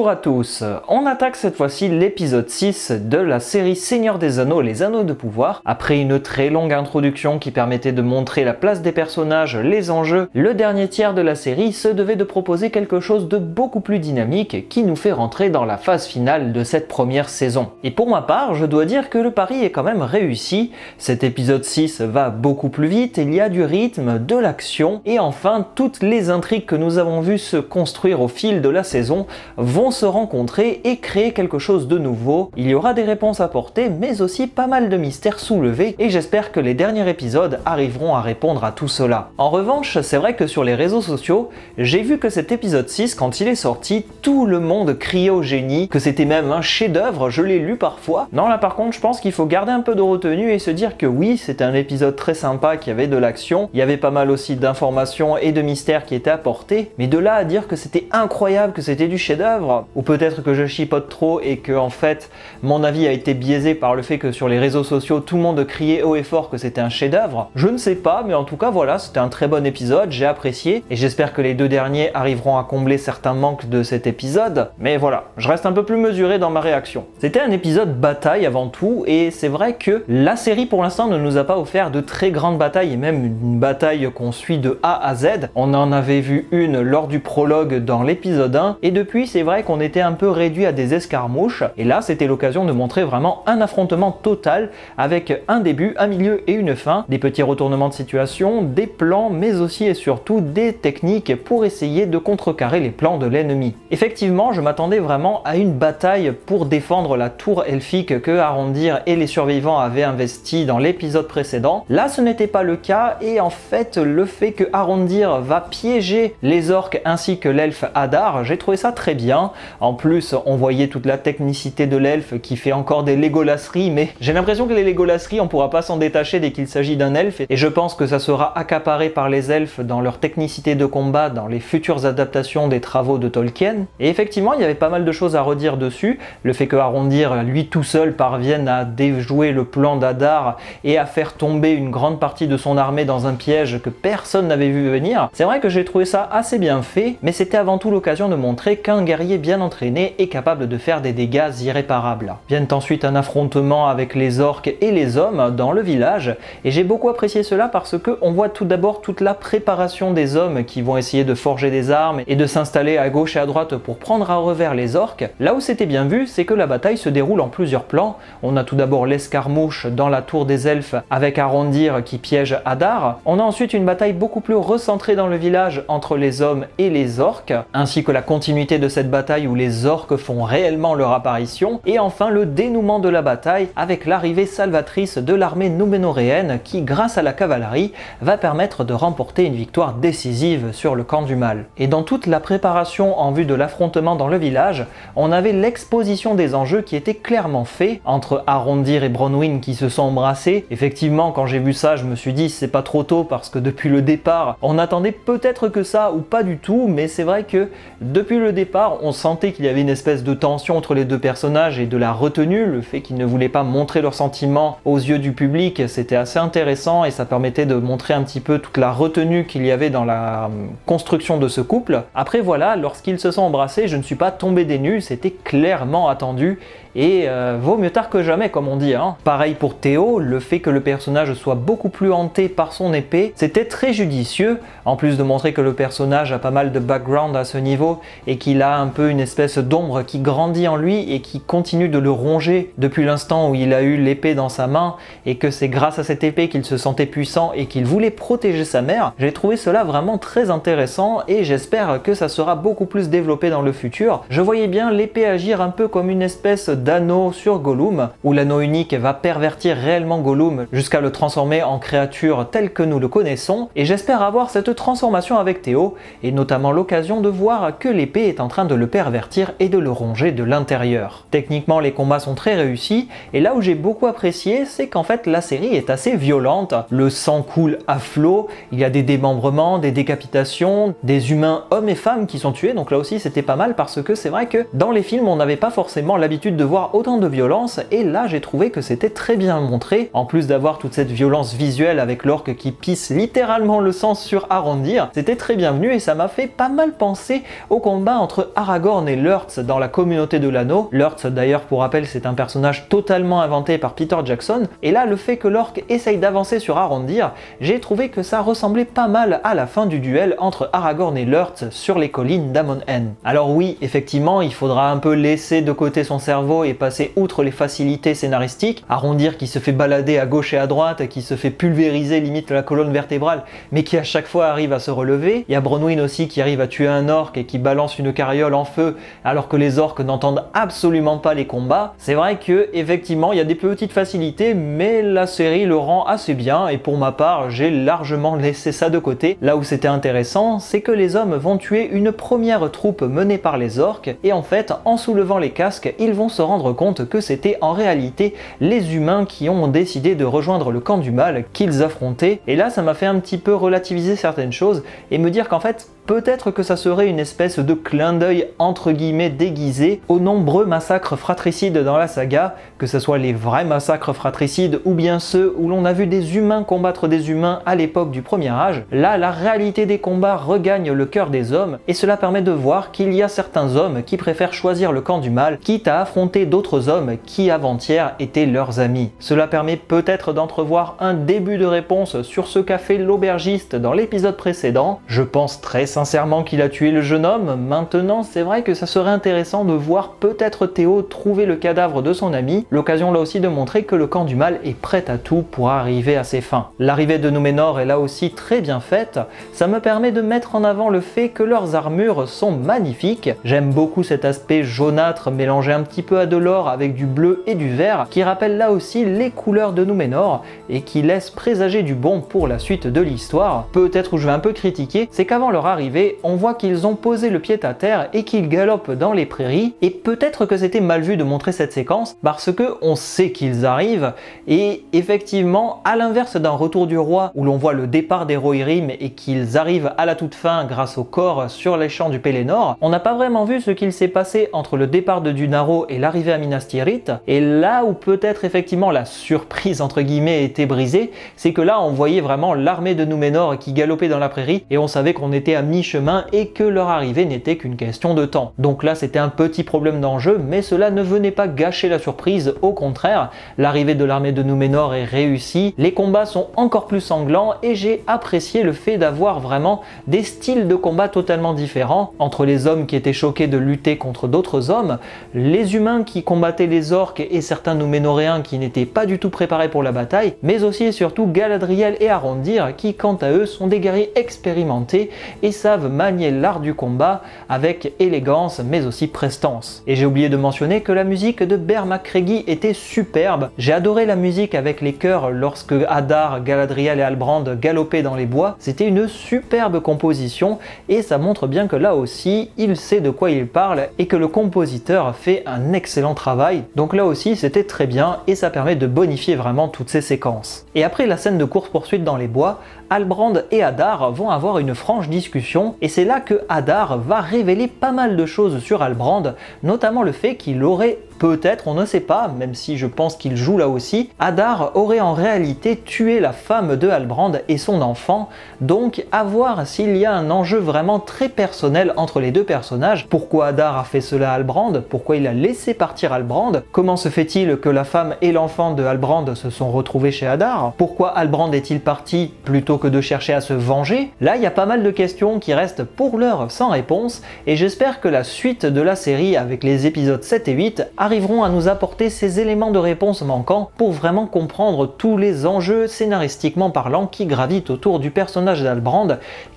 Bonjour à tous, on attaque cette fois-ci l'épisode 6 de la série Seigneur des Anneaux, les Anneaux de Pouvoir. Après une très longue introduction qui permettait de montrer la place des personnages, les enjeux, le dernier tiers de la série se devait de proposer quelque chose de beaucoup plus dynamique qui nous fait rentrer dans la phase finale de cette première saison. Et pour ma part, je dois dire que le pari est quand même réussi. Cet épisode 6 va beaucoup plus vite, il y a du rythme, de l'action, et enfin toutes les intrigues que nous avons vues se construire au fil de la saison vont se rencontrer et créer quelque chose de nouveau. Il y aura des réponses apportées, mais aussi pas mal de mystères soulevés, et j'espère que les derniers épisodes arriveront à répondre à tout cela. En revanche, c'est vrai que sur les réseaux sociaux, j'ai vu que cet épisode 6, quand il est sorti, tout le monde criait au génie, que c'était même un chef-d'œuvre, je l'ai lu parfois. Non, là par contre, je pense qu'il faut garder un peu de retenue et se dire que oui, c'était un épisode très sympa, qui avait de l'action, il y avait pas mal aussi d'informations et de mystères qui étaient apportés, mais de là à dire que c'était incroyable, que c'était du chef-d'œuvre, ou peut-être que je chipote trop et que en fait mon avis a été biaisé par le fait que sur les réseaux sociaux tout le monde criait haut et fort que c'était un chef-d'œuvre. Je ne sais pas, mais en tout cas voilà, c'était un très bon épisode, j'ai apprécié et j'espère que les deux derniers arriveront à combler certains manques de cet épisode. Mais voilà, je reste un peu plus mesuré dans ma réaction. C'était un épisode bataille avant tout, et c'est vrai que la série pour l'instant ne nous a pas offert de très grandes batailles, et même une bataille qu'on suit de A à Z. On en avait vu une lors du prologue dans l'épisode 1, et depuis c'est vrai qu'on était un peu réduit à des escarmouches, et là c'était l'occasion de montrer vraiment un affrontement total avec un début, un milieu et une fin, des petits retournements de situation, des plans, mais aussi et surtout des techniques pour essayer de contrecarrer les plans de l'ennemi. Effectivement, je m'attendais vraiment à une bataille pour défendre la tour elfique que Arondir et les survivants avaient investi dans l'épisode précédent. Là ce n'était pas le cas, et en fait le fait que Arondir va piéger les orques ainsi que l'elfe Adar, j'ai trouvé ça très bien. En plus, on voyait toute la technicité de l'elfe qui fait encore des légolasseries, mais j'ai l'impression que les légolasseries, on pourra pas s'en détacher dès qu'il s'agit d'un elfe, et je pense que ça sera accaparé par les elfes dans leur technicité de combat dans les futures adaptations des travaux de Tolkien. Et effectivement, il y avait pas mal de choses à redire dessus. Le fait que Arondir, lui tout seul, parvienne à déjouer le plan d'Adar et à faire tomber une grande partie de son armée dans un piège que personne n'avait vu venir. C'est vrai que j'ai trouvé ça assez bien fait, mais c'était avant tout l'occasion de montrer qu'un guerrier bien entraîné et capable de faire des dégâts irréparables. Vient ensuite un affrontement avec les orques et les hommes dans le village, et j'ai beaucoup apprécié cela parce que on voit tout d'abord toute la préparation des hommes qui vont essayer de forger des armes et de s'installer à gauche et à droite pour prendre à revers les orques. Là où c'était bien vu, c'est que la bataille se déroule en plusieurs plans. On a tout d'abord l'escarmouche dans la tour des elfes avec Arondir qui piège Adar. On a ensuite une bataille beaucoup plus recentrée dans le village entre les hommes et les orques, ainsi que la continuité de cette bataille où les orques font réellement leur apparition, et enfin le dénouement de la bataille avec l'arrivée salvatrice de l'armée núménoréenne qui, grâce à la cavalerie, va permettre de remporter une victoire décisive sur le camp du mal. Et dans toute la préparation en vue de l'affrontement dans le village, on avait l'exposition des enjeux qui était clairement fait entre Arondir et Bronwyn qui se sont embrassés. Effectivement, quand j'ai vu ça, je me suis dit c'est pas trop tôt parce que depuis le départ, on attendait peut-être que ça ou pas du tout, mais c'est vrai que depuis le départ, on sentait qu'il y avait une espèce de tension entre les deux personnages et de la retenue, le fait qu'ils ne voulaient pas montrer leurs sentiments aux yeux du public, c'était assez intéressant et ça permettait de montrer un petit peu toute la retenue qu'il y avait dans la construction de ce couple. Après voilà, lorsqu'ils se sont embrassés, je ne suis pas tombé des nues, c'était clairement attendu, et vaut mieux tard que jamais comme on dit, hein. Pareil pour Théo, le fait que le personnage soit beaucoup plus hanté par son épée, c'était très judicieux, en plus de montrer que le personnage a pas mal de background à ce niveau et qu'il a un peu une espèce d'ombre qui grandit en lui et qui continue de le ronger depuis l'instant où il a eu l'épée dans sa main, et que c'est grâce à cette épée qu'il se sentait puissant et qu'il voulait protéger sa mère. J'ai trouvé cela vraiment très intéressant et j'espère que ça sera beaucoup plus développé dans le futur. Je voyais bien l'épée agir un peu comme une espèce d'anneau sur Gollum, où l'anneau unique va pervertir réellement Gollum jusqu'à le transformer en créature telle que nous le connaissons, et j'espère avoir cette transformation avec Théo, et notamment l'occasion de voir que l'épée est en train de le pervertir et de le ronger de l'intérieur. Techniquement, les combats sont très réussis, et là où j'ai beaucoup apprécié, c'est qu'en fait la série est assez violente. Le sang coule à flot, il y a des démembrements, des décapitations, des humains hommes et femmes qui sont tués, donc là aussi c'était pas mal parce que c'est vrai que dans les films on n'avait pas forcément l'habitude de voir avoir autant de violence, et là j'ai trouvé que c'était très bien montré, en plus d'avoir toute cette violence visuelle avec l'orque qui pisse littéralement le sang sur Arondir, c'était très bienvenu et ça m'a fait pas mal penser au combat entre Aragorn et Lurtz dans la communauté de l'anneau. Lurtz d'ailleurs, pour rappel, c'est un personnage totalement inventé par Peter Jackson, et là le fait que l'orque essaye d'avancer sur Arondir, j'ai trouvé que ça ressemblait pas mal à la fin du duel entre Aragorn et Lurtz sur les collines d'Amon Hen. Alors oui, effectivement, il faudra un peu laisser de côté son cerveau et passer outre les facilités scénaristiques. Arondir qui se fait balader à gauche et à droite, qui se fait pulvériser limite la colonne vertébrale, mais qui à chaque fois arrive à se relever. Il y a Bronwyn aussi qui arrive à tuer un orque et qui balance une carriole en feu alors que les orques n'entendent absolument pas les combats. C'est vrai que effectivement il y a des petites facilités, mais la série le rend assez bien, et pour ma part j'ai largement laissé ça de côté. Là où c'était intéressant, c'est que les hommes vont tuer une première troupe menée par les orques, et en fait en soulevant les casques ils vont se rendre compte que c'était en réalité les humains qui ont décidé de rejoindre le camp du mal qu'ils affrontaient. Et là ça m'a fait un petit peu relativiser certaines choses et me dire qu'en fait peut-être que ça serait une espèce de clin d'œil entre guillemets déguisé aux nombreux massacres fratricides dans la saga, que ce soit les vrais massacres fratricides ou bien ceux où l'on a vu des humains combattre des humains à l'époque du Premier Âge. Là, la réalité des combats regagne le cœur des hommes, et cela permet de voir qu'il y a certains hommes qui préfèrent choisir le camp du mal, quitte à affronter d'autres hommes qui avant-hier étaient leurs amis. Cela permet peut-être d'entrevoir un début de réponse sur ce qu'a fait l'aubergiste dans l'épisode précédent. Je pense très sincèrement qu'il a tué le jeune homme. Maintenant, c'est vrai que ça serait intéressant de voir peut-être Théo trouver le cadavre de son ami, l'occasion là aussi de montrer que le camp du mal est prêt à tout pour arriver à ses fins. L'arrivée de Númenor est là aussi très bien faite, ça me permet de mettre en avant le fait que leurs armures sont magnifiques. J'aime beaucoup cet aspect jaunâtre mélangé un petit peu à de l'or avec du bleu et du vert, qui rappelle là aussi les couleurs de Númenor et qui laisse présager du bon pour la suite de l'histoire. Peut-être où je vais un peu critiquer, c'est qu'avant leur arrivée, on voit qu'ils ont posé le pied à terre et qu'ils galopent dans les prairies, et peut-être que c'était mal vu de montrer cette séquence parce que on sait qu'ils arrivent, et effectivement à l'inverse d'un Retour du Roi où l'on voit le départ des Rohirrim et qu'ils arrivent à la toute fin grâce au corps sur les champs du Pelennor, on n'a pas vraiment vu ce qu'il s'est passé entre le départ de Dunaro et l'arrivée à Minas Tirith. Et là où peut-être effectivement la surprise entre guillemets était brisée, c'est que là on voyait vraiment l'armée de Númenor qui galopait dans la prairie et on savait qu'on était à mi-chemin et que leur arrivée n'était qu'une question de temps. Donc là c'était un petit problème d'enjeu, mais cela ne venait pas gâcher la surprise, au contraire, l'arrivée de l'armée de Númenor est réussie, les combats sont encore plus sanglants et j'ai apprécié le fait d'avoir vraiment des styles de combat totalement différents entre les hommes qui étaient choqués de lutter contre d'autres hommes, les humains qui combattaient les orques et certains Núménoréens qui n'étaient pas du tout préparés pour la bataille, mais aussi et surtout Galadriel et Arondir qui quant à eux sont des guerriers expérimentés et savent manier l'art du combat avec élégance mais aussi prestance. Et j'ai oublié de mentionner que la musique de Bear McCreary était superbe. J'ai adoré la musique avec les chœurs lorsque Adar, Galadriel et Halbrand galopaient dans les bois. C'était une superbe composition et ça montre bien que là aussi il sait de quoi il parle et que le compositeur fait un excellent travail. Donc là aussi c'était très bien et ça permet de bonifier vraiment toutes ces séquences. Et après la scène de course-poursuite dans les bois, Halbrand et Adar vont avoir une franche discussion et c'est là que Adar va révéler pas mal de choses sur Halbrand, notamment le fait qu'il aurait peut-être, on ne sait pas, même si je pense qu'il joue là aussi, Adar aurait en réalité tué la femme de Halbrand et son enfant, donc à voir s'il y a un enjeu vraiment très personnel entre les deux personnages. Pourquoi Adar a fait cela à Halbrand? Pourquoi il a laissé partir Halbrand? Comment se fait-il que la femme et l'enfant de Halbrand se sont retrouvés chez Adar? Pourquoi Halbrand est-il parti plutôt que de chercher à se venger? Là, il y a pas mal de questions qui restent pour l'heure sans réponse, et j'espère que la suite de la série avec les épisodes 7 et 8 arriveront à nous apporter ces éléments de réponse manquants pour vraiment comprendre tous les enjeux scénaristiquement parlant qui gravitent autour du personnage d'Halbrand,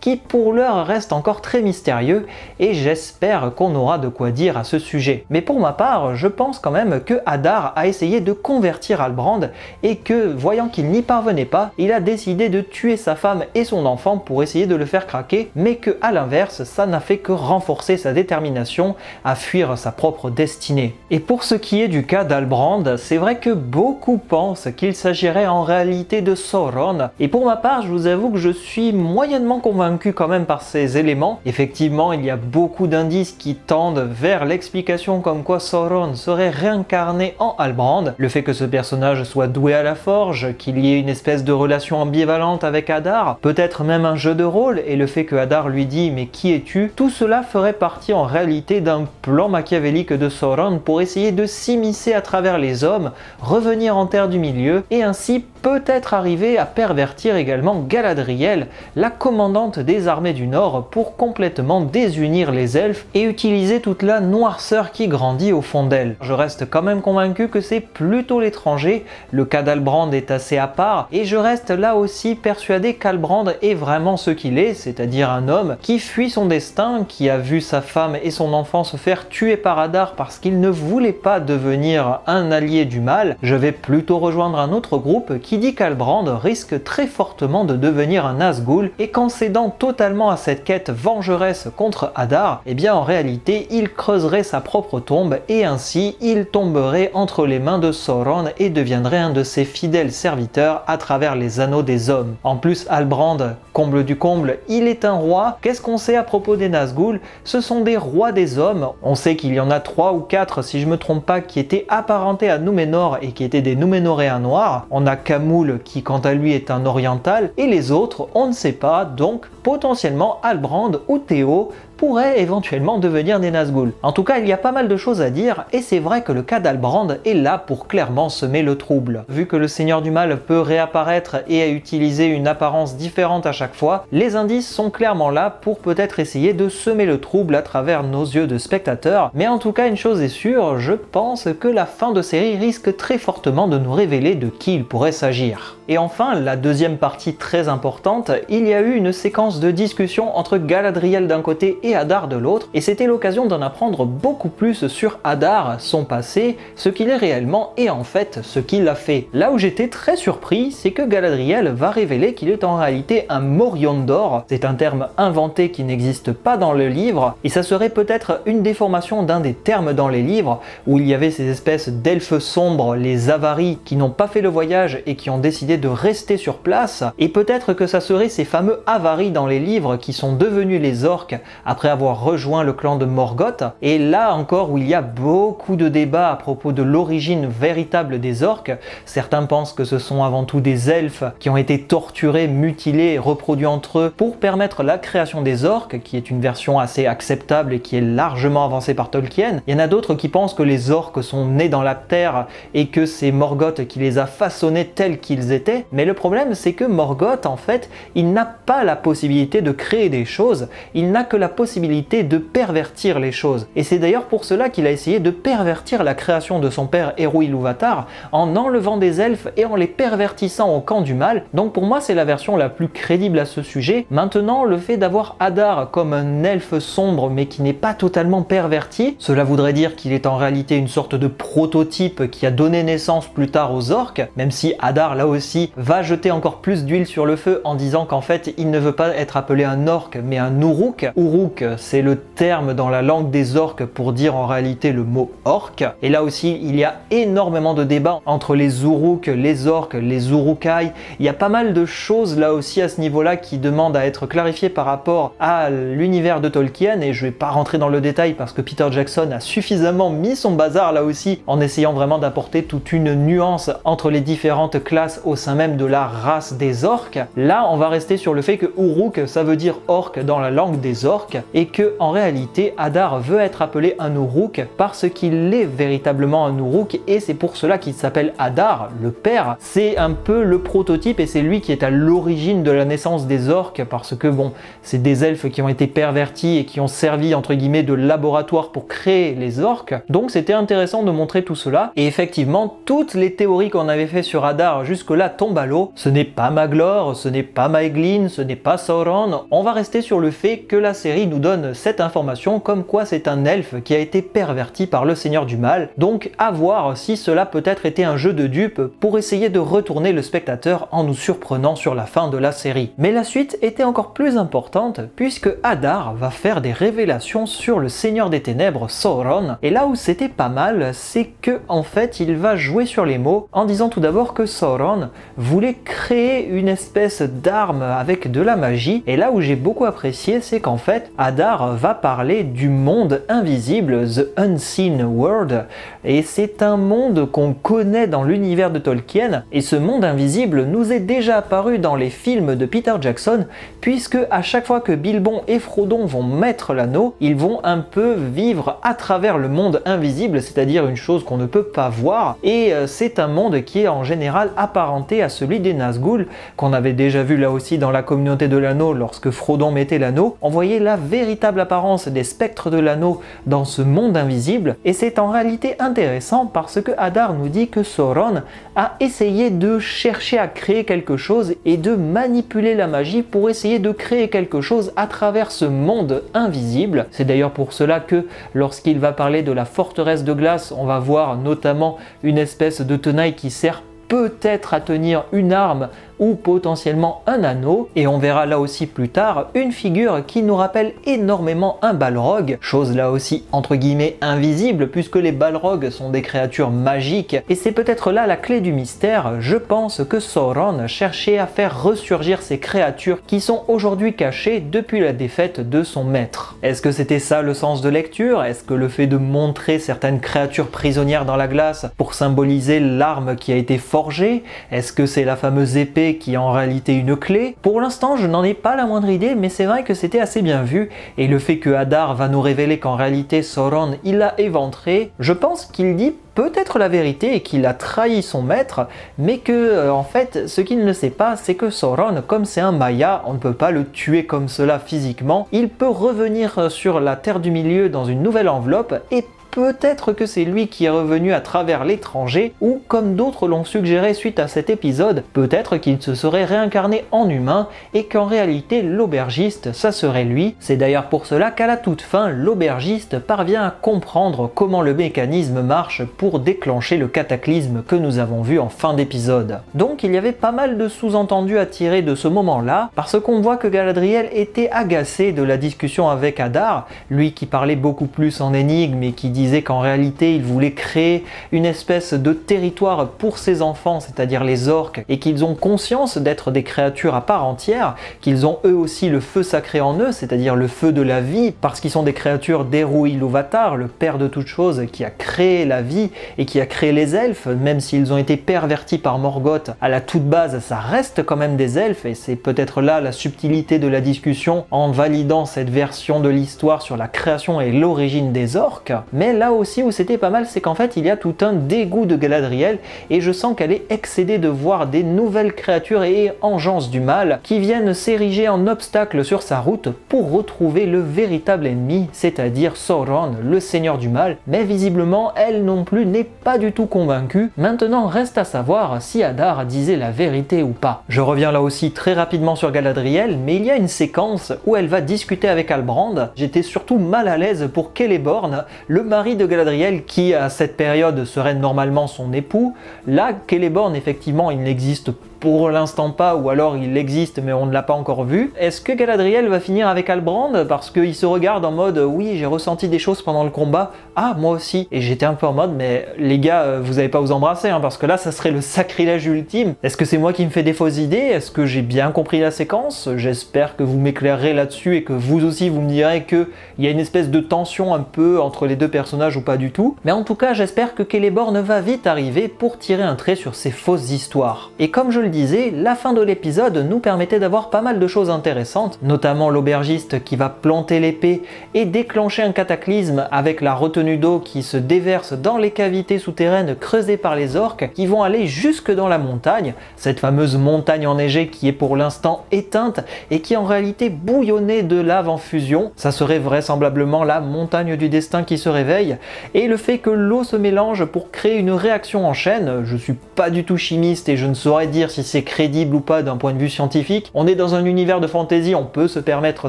qui pour l'heure reste encore très mystérieux, et j'espère qu'on aura de quoi dire à ce sujet. Mais pour ma part, je pense quand même que Adar a essayé de convertir Halbrand et que, voyant qu'il n'y parvenait pas, il a décidé de tuer sa femme et son enfant pour essayer de le faire craquer, mais mais que à l'inverse, ça n'a fait que renforcer sa détermination à fuir sa propre destinée. Et pour ce qui est du cas d'Halbrand, c'est vrai que beaucoup pensent qu'il s'agirait en réalité de Sauron, et pour ma part, je vous avoue que je suis moyennement convaincu quand même par ces éléments. Effectivement, il y a beaucoup d'indices qui tendent vers l'explication comme quoi Sauron serait réincarné en Halbrand, le fait que ce personnage soit doué à la forge, qu'il y ait une espèce de relation ambivalente avec Hadar, peut-être même un jeu de rôle, et le fait que Hadar lui dit mais qui es-tu, tout cela ferait partie en réalité d'un plan machiavélique de Sauron pour essayer de s'immiscer à travers les hommes, revenir en Terre du Milieu, et ainsi peut-être arriver à pervertir également Galadriel, la commandante des armées du Nord, pour complètement désunir les elfes et utiliser toute la noirceur qui grandit au fond d'elle. Je reste quand même convaincu que c'est plutôt l'étranger, le cas d'Halbrand est assez à part, et je reste là aussi persuadé qu'Halbrand est vraiment ce qu'il est, c'est-à-dire un homme qui fuit son destin, qui a vu sa femme et son enfant se faire tuer par Hadar parce qu'il ne voulait pas devenir un allié du mal. Je vais plutôt rejoindre un autre groupe qui dit qu'Halbrand risque très fortement de devenir un Nazgûl et qu'en cédant totalement à cette quête vengeresse contre Hadar, eh bien en réalité il creuserait sa propre tombe et ainsi il tomberait entre les mains de Sauron et deviendrait un de ses fidèles serviteurs à travers les anneaux des hommes. En plus, Halbrand, comble du comble, il est un roi. Qu'est-ce qu'on sait à propos des Nazgûl? Ce sont des rois des hommes. On sait qu'il y en a 3 ou 4, si je me trompe pas, qui étaient apparentés à Númenor et qui étaient des Núménoréens noirs. On a Khamûl qui quant à lui est un oriental, et les autres, on ne sait pas, donc potentiellement Halbrand ou Théo pourraient éventuellement devenir des Nazgûl. En tout cas, il y a pas mal de choses à dire, et c'est vrai que le cas d'Halbrand est là pour clairement semer le trouble. Vu que le Seigneur du Mal peut réapparaître et utiliser une apparence différente à chaque fois, les indices sont clairement là pour peut-être essayer de semer le trouble à travers nos yeux de spectateurs, mais en tout cas, une chose est sûre, je pense que la fin de série risque très fortement de nous révéler de qui il pourrait s'agir. Et enfin, la deuxième partie très importante, il y a eu une séquence de discussion entre Galadriel d'un côté et Hadar de l'autre, et c'était l'occasion d'en apprendre beaucoup plus sur Hadar, son passé, ce qu'il est réellement et en fait ce qu'il a fait. Là où j'étais très surpris, c'est que Galadriel va révéler qu'il est en réalité un Moryondor. C'est un terme inventé qui n'existe pas dans le livre, et ça serait peut-être une déformation d'un des termes dans les livres, où il y avait ces espèces d'elfes sombres, les Avaris, qui n'ont pas fait le voyage et qui ont décidé de rester sur place, et peut-être que ça serait ces fameux Avaris dans les livres qui sont devenus les orques après avoir rejoint le clan de Morgoth. Et là encore où il y a beaucoup de débats à propos de l'origine véritable des orques. Certains pensent que ce sont avant tout des elfes qui ont été torturés, mutilés et reproduits entre eux pour permettre la création des orques, qui est une version assez acceptable et qui est largement avancée par Tolkien. Il y en a d'autres qui pensent que les orques sont nés dans la terre et que c'est Morgoth qui les a façonnés tels qu'ils étaient. Mais le problème, c'est que Morgoth, en fait, il n'a pas la possibilité de créer des choses, il n'a que la possibilité de pervertir les choses. Et c'est d'ailleurs pour cela qu'il a essayé de pervertir la création de son père Eru Ilúvatar en enlevant des elfes et en les pervertissant au camp du mal. Donc pour moi, c'est la version la plus crédible à ce sujet. Maintenant, le fait d'avoir Hadar comme un elfe sombre mais qui n'est pas totalement perverti, cela voudrait dire qu'il est en réalité une sorte de prototype qui a donné naissance plus tard aux orques, même si Hadar, là aussi, va jeter encore plus d'huile sur le feu en disant qu'en fait il ne veut pas être appelé un orc mais un Uruk. Uruk, c'est le terme dans la langue des orques pour dire en réalité le mot orc. Et là aussi il y a énormément de débats entre les Uruk, les orques, les Urukai. Il y a pas mal de choses là aussi à ce niveau-là qui demandent à être clarifiées par rapport à l'univers de Tolkien, et je vais pas rentrer dans le détail parce que Peter Jackson a suffisamment mis son bazar là aussi en essayant vraiment d'apporter toute une nuance entre les différentes classes au sein même de la race des orques. Là, on va rester sur le fait que Uruk, ça veut dire orc dans la langue des orques, et que en réalité, Hadar veut être appelé un Uruk parce qu'il est véritablement un Uruk, et c'est pour cela qu'il s'appelle Hadar, le père. C'est un peu le prototype, et c'est lui qui est à l'origine de la naissance des orques, parce que bon, c'est des elfes qui ont été pervertis et qui ont servi entre guillemets de laboratoire pour créer les orques. Donc c'était intéressant de montrer tout cela, et effectivement, toutes les théories qu'on avait fait sur Hadar jusque-là tombent à l'eau. Ce n'est pas Maglor, ce n'est pas Maeglin, ce n'est pas Sauron. On va rester sur le fait que la série nous donne cette information comme quoi c'est un elfe qui a été perverti par le Seigneur du Mal. Donc à voir si cela peut-être été un jeu de dupe pour essayer de retourner le spectateur en nous surprenant sur la fin de la série. Mais la suite était encore plus importante puisque Hadar va faire des révélations sur le Seigneur des Ténèbres, Sauron. Et là où c'était pas mal, c'est que en fait il va jouer sur les mots en disant tout d'abord que Sauron voulait créer une espèce d'arme avec de la magie. Et là où j'ai beaucoup apprécié, c'est qu'en fait Hadar va parler du monde invisible, The Unseen World, et c'est un monde qu'on connaît dans l'univers de Tolkien, et ce monde invisible nous est déjà apparu dans les films de Peter Jackson, puisque à chaque fois que Bilbon et Frodon vont mettre l'anneau, ils vont un peu vivre à travers le monde invisible, c'est-à-dire une chose qu'on ne peut pas voir, et c'est un monde qui est en général apparenté à celui des Nazgûl, qu'on avait déjà vu là aussi dans la communauté de l'anneau lorsque Frodon mettait l'anneau. On voyait la véritable apparence des spectres de l'anneau dans ce monde invisible, et c'est en réalité intéressant parce que Hadar nous dit que Sauron a essayé de chercher à créer quelque chose et de manipuler la magie pour essayer de créer quelque chose à travers ce monde invisible. C'est d'ailleurs pour cela que lorsqu'il va parler de la forteresse de glace, on va voir notamment une espèce de tenaille qui sert peut-être à tenir une arme ou potentiellement un anneau, et on verra là aussi plus tard une figure qui nous rappelle énormément un Balrog, chose là aussi entre guillemets invisible puisque les Balrogs sont des créatures magiques, et c'est peut-être là la clé du mystère. Je pense que Sauron cherchait à faire ressurgir ces créatures qui sont aujourd'hui cachées depuis la défaite de son maître. Est-ce que c'était ça le sens de lecture? Est-ce que le fait de montrer certaines créatures prisonnières dans la glace pour symboliser l'arme qui a été forgée? Est-ce que c'est la fameuse épée qui est en réalité une clé? Pour l'instant, je n'en ai pas la moindre idée, mais c'est vrai que c'était assez bien vu, et le fait que Hadar va nous révéler qu'en réalité Sauron, il l'a éventré, je pense qu'il dit peut-être la vérité et qu'il a trahi son maître, mais que en fait ce qu'il ne sait pas, c'est que Sauron, comme c'est un Maya, on ne peut pas le tuer comme cela physiquement, il peut revenir sur la Terre du Milieu dans une nouvelle enveloppe, et peut-être que c'est lui qui est revenu à travers l'étranger, ou comme d'autres l'ont suggéré suite à cet épisode, peut-être qu'il se serait réincarné en humain et qu'en réalité l'aubergiste ça serait lui. C'est d'ailleurs pour cela qu'à la toute fin, l'aubergiste parvient à comprendre comment le mécanisme marche pour déclencher le cataclysme que nous avons vu en fin d'épisode. Donc il y avait pas mal de sous-entendus à tirer de ce moment-là, parce qu'on voit que Galadriel était agacé de la discussion avec Hadar, lui qui parlait beaucoup plus en énigme et qui disait qu'en réalité il voulait créer une espèce de territoire pour ses enfants, c'est-à-dire les orques, et qu'ils ont conscience d'être des créatures à part entière, qu'ils ont eux aussi le feu sacré en eux, c'est-à-dire le feu de la vie, parce qu'ils sont des créatures d'Eru Ilúvatar, le père de toutes choses, qui a créé la vie et qui a créé les elfes, même s'ils ont été pervertis par Morgoth, à la toute base ça reste quand même des elfes, et c'est peut-être là la subtilité de la discussion en validant cette version de l'histoire sur la création et l'origine des orques. Mais là aussi où c'était pas mal, c'est qu'en fait il y a tout un dégoût de Galadriel, et je sens qu'elle est excédée de voir des nouvelles créatures et engences du mal qui viennent s'ériger en obstacle sur sa route pour retrouver le véritable ennemi, c'est-à-dire Sauron, le seigneur du mal. Mais visiblement elle non plus n'est pas du tout convaincue. Maintenant reste à savoir si Hadar disait la vérité ou pas. Je reviens là aussi très rapidement sur Galadriel, mais il y a une séquence où elle va discuter avec Halbrand. J'étais surtout mal à l'aise pour Celeborn, le mari de Galadriel qui à cette période serait normalement son époux. Là, Celeborn effectivement il n'existe pour l'instant pas, ou alors il existe mais on ne l'a pas encore vu. Est-ce que Galadriel va finir avec Halbrand parce qu'il se regarde en mode oui j'ai ressenti des choses pendant le combat, ah moi aussi, et j'étais un peu en mode mais les gars vous allez pas vous embrasser parce que là ça serait le sacrilège ultime. Est-ce que c'est moi qui me fais des fausses idées? Est-ce que j'ai bien compris la séquence? J'espère que vous m'éclairerez là-dessus et que vous aussi vous me direz qu'il y a une espèce de tension un peu entre les deux personnages ou pas du tout. Mais en tout cas j'espère que Celeborn va vite arriver pour tirer un trait sur ces fausses histoires. Et comme je le disais, la fin de l'épisode nous permettait d'avoir pas mal de choses intéressantes, notamment l'aubergiste qui va planter l'épée et déclencher un cataclysme avec la retenue d'eau qui se déverse dans les cavités souterraines creusées par les orques qui vont aller jusque dans la montagne, cette fameuse montagne enneigée qui est pour l'instant éteinte et qui en réalité bouillonnait de lave en fusion. Ça serait vraisemblablement la montagne du destin qui se réveille, et le fait que l'eau se mélange pour créer une réaction en chaîne, je suis pas du tout chimiste et je ne saurais dire si si c'est crédible ou pas d'un point de vue scientifique. On est dans un univers de fantasy, on peut se permettre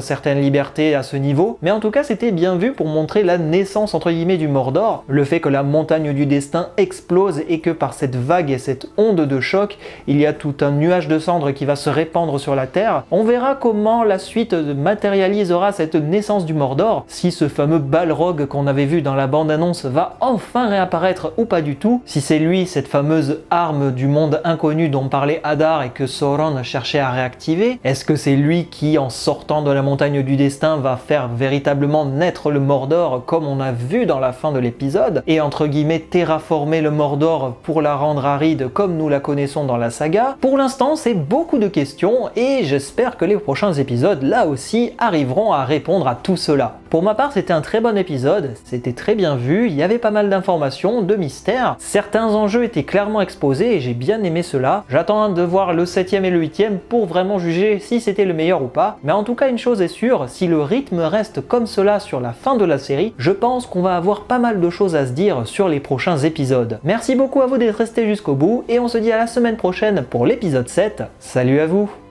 certaines libertés à ce niveau, mais en tout cas c'était bien vu pour montrer la naissance entre guillemets du Mordor, le fait que la montagne du destin explose et que par cette vague et cette onde de choc, il y a tout un nuage de cendres qui va se répandre sur la Terre. On verra comment la suite matérialisera cette naissance du Mordor, si ce fameux Balrog qu'on avait vu dans la bande-annonce va enfin réapparaître ou pas du tout, si c'est lui, cette fameuse arme du monde inconnu dont parlait Hadar et que Sauron cherchait à réactiver. Est-ce que c'est lui qui, en sortant de la montagne du destin, va faire véritablement naître le Mordor comme on a vu dans la fin de l'épisode, et entre guillemets terraformer le Mordor pour la rendre aride comme nous la connaissons dans la saga? Pour l'instant, c'est beaucoup de questions et j'espère que les prochains épisodes, là aussi, arriveront à répondre à tout cela. Pour ma part, c'était un très bon épisode, c'était très bien vu, il y avait pas mal d'informations, de mystères, certains enjeux étaient clairement exposés et j'ai bien aimé cela. J'attends de voir le 7e et le 8e pour vraiment juger si c'était le meilleur ou pas, mais en tout cas une chose est sûre, si le rythme reste comme cela sur la fin de la série, je pense qu'on va avoir pas mal de choses à se dire sur les prochains épisodes. Merci beaucoup à vous d'être restés jusqu'au bout et on se dit à la semaine prochaine pour l'épisode 7. Salut à vous!